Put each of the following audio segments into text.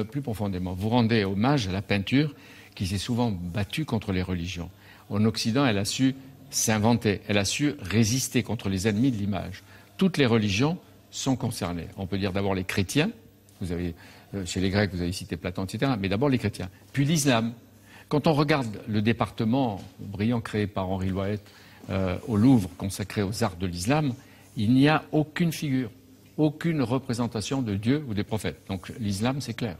plus profondément. Vous rendez hommage à la peinture qui s'est souvent battue contre les religions. En Occident, elle a su s'inventer, elle a su résister contre les ennemis de l'image. Toutes les religions sont concernées. On peut dire d'abord les chrétiens, vous avez, chez les Grecs, vous avez cité Platon, etc., mais d'abord les chrétiens. Puis l'islam. Quand on regarde le département brillant créé par Henri Loihet au Louvre, consacré aux arts de l'islam, il n'y a aucune figure, aucune représentation de Dieu ou des prophètes. Donc l'islam, c'est clair.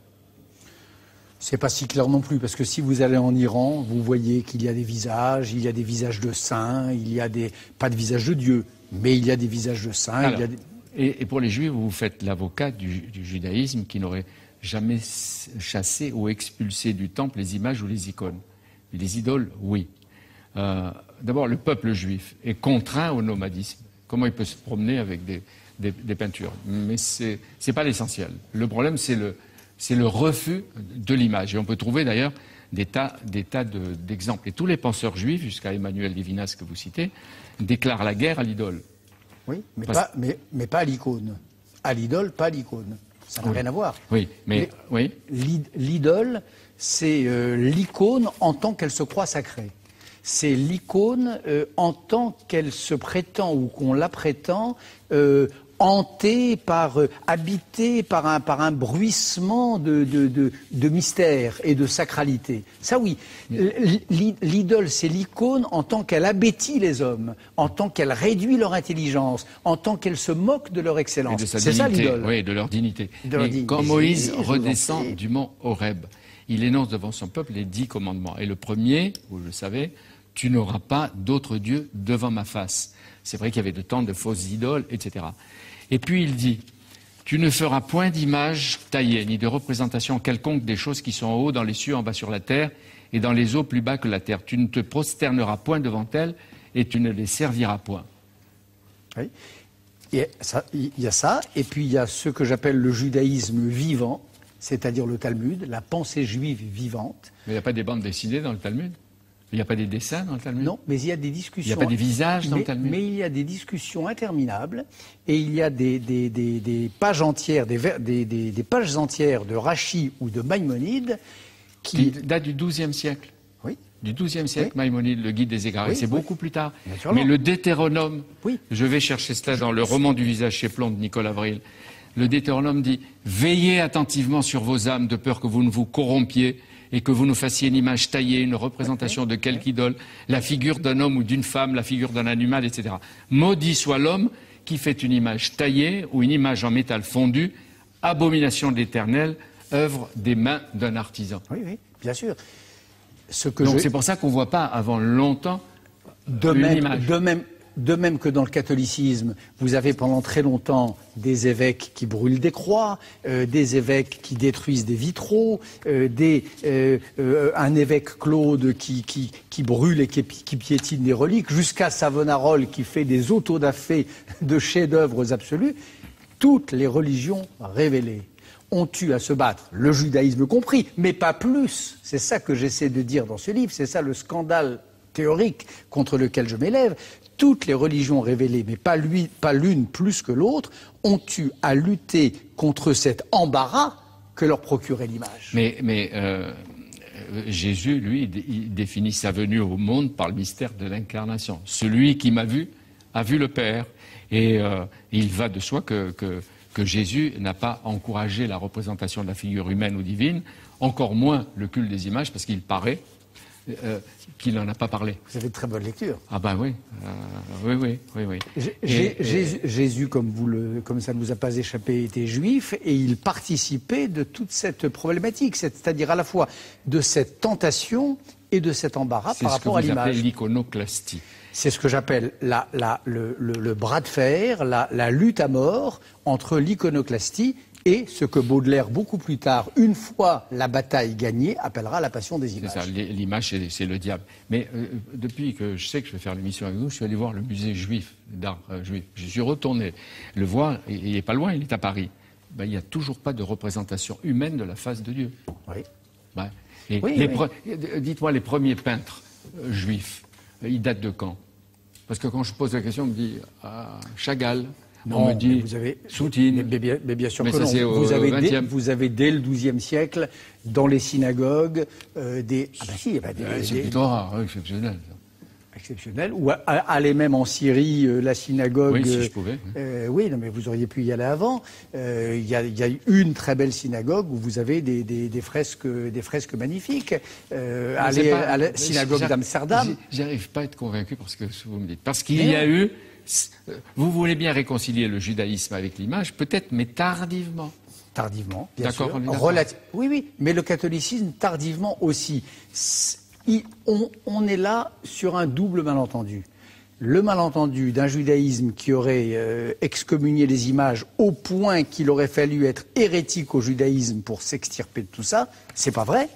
C'est pas si clair non plus, parce que si vous allez en Iran, vous voyez qu'il y a des visages, il y a des visages de saints, il y a des... pas de visage de Dieu, mais il y a des visages de saints. Alors, il y a des... et pour les Juifs, vous faites l'avocat du judaïsme qui n'aurait jamais chassé ou expulsé du temple les images ou les icônes. Les idoles, oui. D'abord, le peuple juif est contraint au nomadisme. Comment il peut se promener avec des peintures? Mais ce n'est pas l'essentiel. Le problème, c'est le refus de l'image. Et on peut trouver d'ailleurs des tas d'exemples. Et tous les penseurs juifs, jusqu'à Emmanuel Levinas que vous citez, déclarent la guerre à l'idole. Oui, mais pas à l'icône. À l'idole, pas à l'icône. Ça n'a rien à voir. Oui, mais oui. L'idole, c'est l'icône en tant qu'elle se croit sacrée. C'est l'icône en tant qu'elle se prétend ou qu'on la prétend hantée habitée par un bruissement de mystère et de sacralité. Ça oui, l'idole c'est l'icône en tant qu'elle abêtit les hommes, en tant qu'elle réduit leur intelligence, en tant qu'elle se moque de leur excellence. C'est ça l'idole. Oui, de leur dignité. Quand Moïse redescend du mont Horeb, il énonce devant son peuple les 10 commandements. Et le premier, vous le savez, tu n'auras pas d'autre Dieu devant ma face. C'est vrai qu'il y avait de tant de fausses idoles, etc. Et puis il dit, tu ne feras point d'image taillée, ni de représentation quelconque des choses qui sont en haut dans les cieux, en bas sur la terre, et dans les eaux plus bas que la terre. Tu ne te prosterneras point devant elles, et tu ne les serviras point. Oui. Il y a ça, et puis il y a ce que j'appelle le judaïsme vivant, c'est-à-dire le Talmud, la pensée juive vivante. Mais il n'y a pas des bandes dessinées dans le Talmud? Il n'y a pas des dessins dans le Talmud? Non, mais il y a des discussions. Il n'y a pas des visages dans le Talmud? Mais il y a des discussions interminables et il y a des pages entières, des pages entières de Rachi ou de Maïmonide qui datent du XIIe siècle. Oui. Du XIIe siècle, oui. Maïmonide, le guide des égarés. Oui, c'est beaucoup plus tard. Naturellement. Mais le Deutéronome, oui. Je vais chercher cela dans le roman du visage chez Plomb de Nicolas Avril. Le Deutéronome dit « Veillez attentivement sur vos âmes de peur que vous ne vous corrompiez et que vous nous fassiez une image taillée, une représentation de quelque idole, la figure d'un homme ou d'une femme, la figure d'un animal, etc. Maudit soit l'homme qui fait une image taillée ou une image en métal fondu, abomination de l'Éternel, œuvre des mains d'un artisan. » Oui, oui, bien sûr. Donc c'est pour ça qu'on ne voit pas avant longtemps une image. De même que dans le catholicisme, vous avez pendant très longtemps des évêques qui brûlent des croix, des évêques qui détruisent des vitraux, un évêque Claude qui brûle et qui piétine des reliques, jusqu'à Savonarola qui fait des autodafés de chefs-d'œuvre absolus. Toutes les religions révélées ont eu à se battre, le judaïsme compris, mais pas plus. C'est ça que j'essaie de dire dans ce livre, c'est ça le scandale théorique contre lequel je m'élève. Toutes les religions révélées, mais pas l'une plus que l'autre, ont eu à lutter contre cet embarras que leur procurait l'image. Mais Jésus, lui, il définit sa venue au monde par le mystère de l'incarnation. Celui qui m'a vu a vu le Père. Et il va de soi que Jésus n'a pas encouragé la représentation de la figure humaine ou divine, encore moins le culte des images, parce qu'il paraît qu'il n'en a pas parlé. Vous avez de très bonne lecture. Ah ben oui, oui. Jésus, comme ça ne vous a pas échappé, était juif et il participait de toute cette problématique, c'est-à-dire à la fois de cette tentation et de cet embarras par rapport à l'image. C'est ce que vous appelez l'iconoclastie. C'est ce que j'appelle le bras de fer, la lutte à mort entre l'iconoclastie et ce que Baudelaire, beaucoup plus tard, une fois la bataille gagnée, appellera la passion des images. C'est ça, l'image, c'est le diable. Mais depuis que je sais que je vais faire l'émission avec vous, je suis allé voir le musée juif, d'art juif. Je suis retourné le voir, il n'est pas loin, il est à Paris. Ben, il n'y a toujours pas de représentation humaine de la face de Dieu. Oui. Ben, dites-moi, les premiers peintres juifs, ils datent de quand? Parce que quand je pose la question, on me dit Chagall. On me dit Soutine. Mais bien sûr Mais que ça, non. c'est au Vous avez dès le XIIe siècle, dans les synagogues, des... Ah ben si, c'est plutôt rare, exceptionnel. Exceptionnel. Ou aller même en Syrie, la synagogue... Oui, si je pouvais. Oui, non, mais vous auriez pu y aller avant. Il y a une très belle synagogue où vous avez des fresques magnifiques. Aller à la synagogue d'Amsterdam... J'arrive pas à être convaincu par ce que vous me dites. Parce qu'il y a eu... Vous voulez bien réconcilier le judaïsme avec l'image, peut-être, mais tardivement. Tardivement, bien sûr. Oui, mais le catholicisme, tardivement aussi. On est là sur un double malentendu. Le malentendu d'un judaïsme qui aurait excommunié les images au point qu'il aurait fallu être hérétique au judaïsme pour s'extirper de tout ça, c'est pas vrai.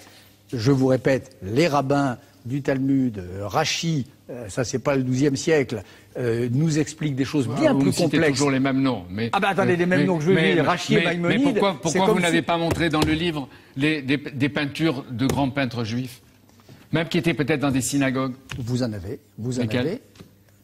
Je vous répète, les rabbins du Talmud, Rachi, ça c'est pas le XIIe siècle, nous expliquent des choses bien plus complexes. C'est toujours les mêmes noms. Mais, attendez, les mêmes noms que je veux dire, Rachi et Maïmonide. Mais pourquoi vous n'avez pas montré dans le livre des peintures de grands peintres juifs, même qui étaient peut-être dans des synagogues? Vous en avez.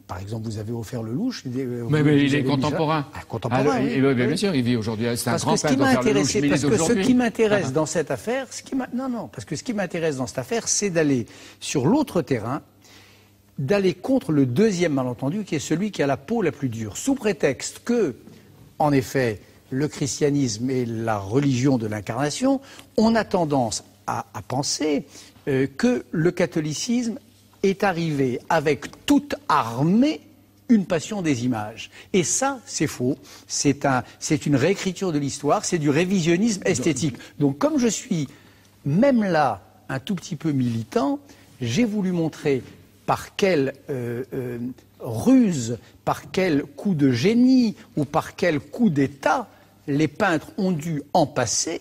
Par exemple, vous avez offert le Louche. Mais il est contemporain. Contemporain, oui. Bien sûr, il vit aujourd'hui. C'est un grand peintre. Parce que ce qui m'intéresse dans cette affaire, parce que ce qui m'intéresse dans cette affaire, c'est d'aller sur l'autre terrain, d'aller contre le deuxième malentendu, qui est celui qui a la peau la plus dure, sous prétexte que, en effet, le christianisme est la religion de l'incarnation. On a tendance à penser que le catholicisme est arrivé avec toute armée une passion des images. Et ça, c'est faux. C'est une réécriture de l'histoire, c'est du révisionnisme esthétique. Donc comme je suis, même là, un tout petit peu militant, j'ai voulu montrer par quelle ruse, par quel coup de génie ou par quel coup d'État les peintres ont dû en passer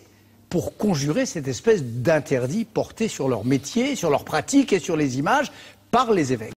pour conjurer cette espèce d'interdit porté sur leur métier, sur leur pratique et sur les images par les évêques.